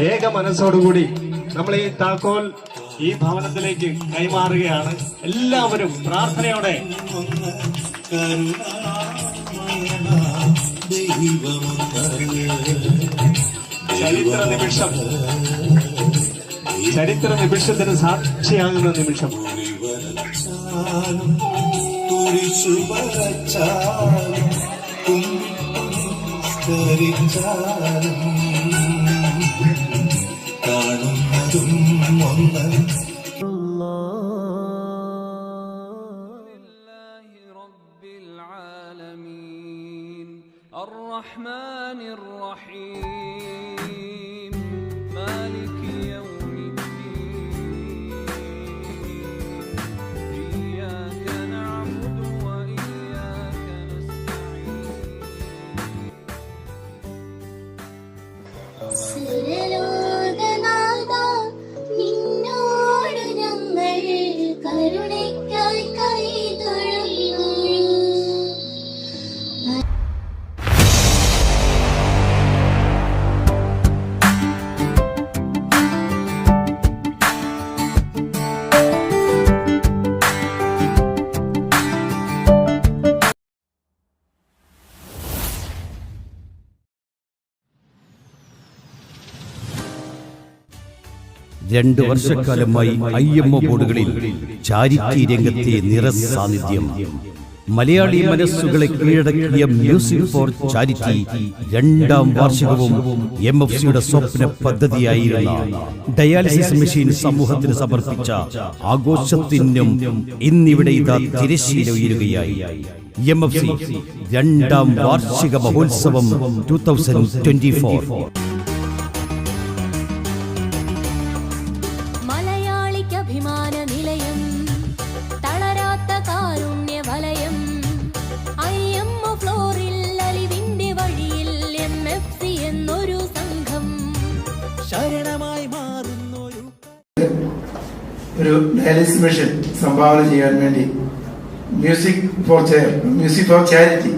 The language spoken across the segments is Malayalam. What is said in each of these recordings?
ഏക മനസ്സോടുകൂടി നമ്മൾ ഈ താക്കോൽ ഈ ഭവനത്തിലേക്ക് കൈമാറുകയാണ്. എല്ലാവരും പ്രാർത്ഥനയോടെ ചരിത്ര നിമിഷത്തിന് സാക്ഷിയാകുന്ന നിമിഷം. കാണുന്നതും ഒന്ന് الرحمن الرحيم مالك يوم الدين إياك نعبد وإياك نستعين സുരലോകനാഥ നിന്നോട് ഞങ്ങൾ കരുണയ്ക്കായി കൈതൊഴുന്നു. രണ്ടു വർഷക്കാലമായി IMO ബോർഡുകളിൽ ചാരിറ്റി രംഗത്തെ നിറസാന്നിധ്യം. മലയാളി മനസ്സുകളെ കീഴടക്കിയ മ്യൂസിക് ഫോർ ചാരിറ്റി 2ാം വാർഷികവും MFCയുടെ സ്വപ്ന പദ്ധതിയായിരുന്ന ഡയാലിസിസ് മെഷീൻ സമൂഹത്തിന് സമർപ്പിച്ച ആഘോഷത്തിനും ഇന്നിവിടെ ഇതാ തിരശ്ശീല ഉയരുകയായി. MFC 2ാം വാർഷിക മഹോത്സവം 2024. അഭിമാന നിലയം തളരാത്ത കാരുണ്യ വലയം IMO ഫ്ലോറിൽ അലിവിന്റെ വഴിയിൽ MFC എന്നൊരു സംഘം ശരണമായി മാറുന്ന ഒരു ഡയാലിസിസ് മെഷീൻ സംഭാവന ചെയ്യാൻ വേണ്ടി മ്യൂസിക് ഫോർ ചാരിറ്റി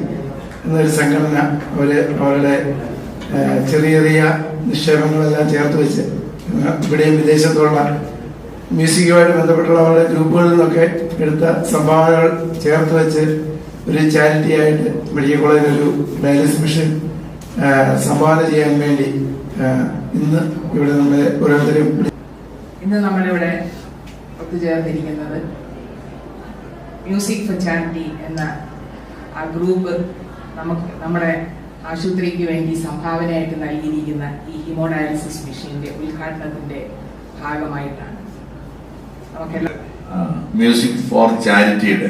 എന്നൊരു സംഘടന അവരുടെ ചെറിയ ചെറിയ നിക്ഷേപങ്ങളെല്ലാം ചേർത്ത് വെച്ച് ഇവിടെയും വിദേശത്തുള്ള മ്യൂസിക്കുമായിട്ട് ബന്ധപ്പെട്ടുള്ള അവരുടെ ഗ്രൂപ്പുകളിൽ നിന്നൊക്കെ എടുത്ത സംഭാവനകൾ ചേർത്ത് വെച്ച് ഒരു ചാരിറ്റി ആയിട്ട് മെഡിക്കൽ കോളേജിൽ ഒരു ഡയാലിസിസ് മെഷീൻ സംഭാവന ചെയ്യാൻ വേണ്ടി ഇന്ന് ഇവിടെ നമ്മളെ ഓരോരുത്തരും നമ്മളിവിടെ ഒത്തുചേർന്നിരിക്കുന്നത് മ്യൂസിക് ഫോർ ചാരിറ്റി എന്ന ആ ഗ്രൂപ്പ് നമ്മുടെ ആശുപത്രിക്ക് വേണ്ടി സംഭാവനയായിട്ട് നൽകിയിരിക്കുന്ന ഈ ഹീമോഡയാലിസിസ് മെഷീന്റെ ഉദ്ഘാടനത്തിന്റെ ഭാഗമായിട്ടാണ്. മ്യൂസിക് ഫോർ ചാരിറ്റിയുടെ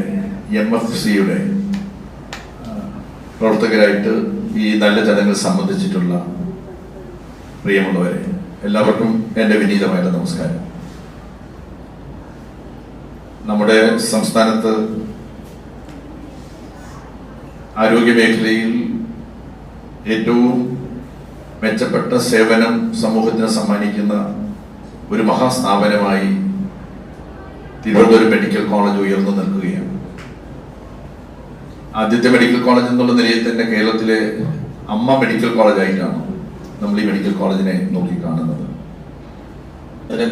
MFCയുടെ പ്രവർത്തകരായിട്ട് ഈ നല്ല ചടങ്ങിൽ സംബന്ധിച്ചിട്ടുള്ള പ്രിയമുള്ളവരെ എല്ലാവർക്കും എൻ്റെ വിനീതമായിട്ട് നമസ്കാരം. നമ്മുടെ സംസ്ഥാനത്ത് ആരോഗ്യ മേഖലയിൽ ഏറ്റവും മെച്ചപ്പെട്ട സേവനം സമൂഹത്തിന് സമ്മാനിക്കുന്ന ഒരു മഹാസ്ഥാപനമായി തിരുവനന്തപുരം മെഡിക്കൽ കോളേജ് ഉയർന്നു നിൽക്കുകയാണ്. ആദ്യത്തെ മെഡിക്കൽ കോളേജ് എന്നുള്ള നിലയിൽ തന്നെ കേരളത്തിലെ അമ്മ മെഡിക്കൽ കോളേജായിട്ടാണ് നമ്മൾ ഈ മെഡിക്കൽ കോളേജിനെ നോക്കിക്കാണുന്നത്.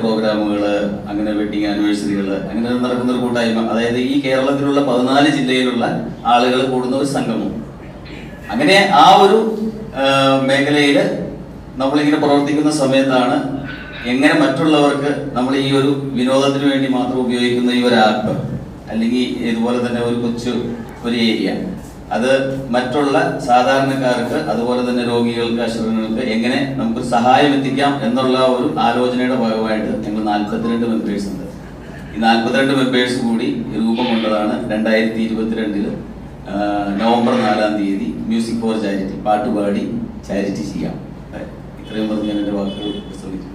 പ്രോഗ്രാമുകൾ, അങ്ങനെ വെഡിങ് ആനിവേഴ്സറികൾ, അങ്ങനെ നടക്കുന്ന ഒരു കൂട്ടായ്മ. അതായത് ഈ കേരളത്തിലുള്ള 14 ജില്ലയിലുള്ള ആളുകൾ കൂടുന്ന ഒരു സംഗമം. അങ്ങനെ ആ ഒരു മേഖലയിൽ നമ്മളിങ്ങനെ പ്രവർത്തിക്കുന്ന സമയത്താണ് എങ്ങനെ മറ്റുള്ളവർക്ക് നമ്മൾ ഈ ഒരു വിനോദത്തിന് വേണ്ടി മാത്രം ഉപയോഗിക്കുന്ന ഈ ഒരു ആപ്പ് അല്ലെങ്കിൽ ഇതുപോലെ തന്നെ ഒരു ഒരു ഏരിയ അത് മറ്റുള്ള സാധാരണക്കാർക്ക് അതുപോലെ തന്നെ രോഗികൾക്ക്, അശ്വരങ്ങൾക്ക് എങ്ങനെ നമുക്ക് സഹായം എത്തിക്കാം എന്നുള്ള ഒരു ആലോചനയുടെ ഭാഗമായിട്ട് ഞങ്ങൾ 42 മെമ്പേഴ്സ് ഉണ്ട്. ഈ 42 മെമ്പേഴ്സ് കൂടി രൂപം കൊണ്ടതാണ് 2022 നവംബർ 4-ാം തീയതി മ്യൂസിക് ഫോർ ചാരിറ്റി, പാട്ടുപാടി ചാരിറ്റി ചെയ്യാം. ഇത്രയും പറഞ്ഞ് ഞാൻ എൻ്റെ വാക്കുകൾ പ്രസംഗിച്ചു.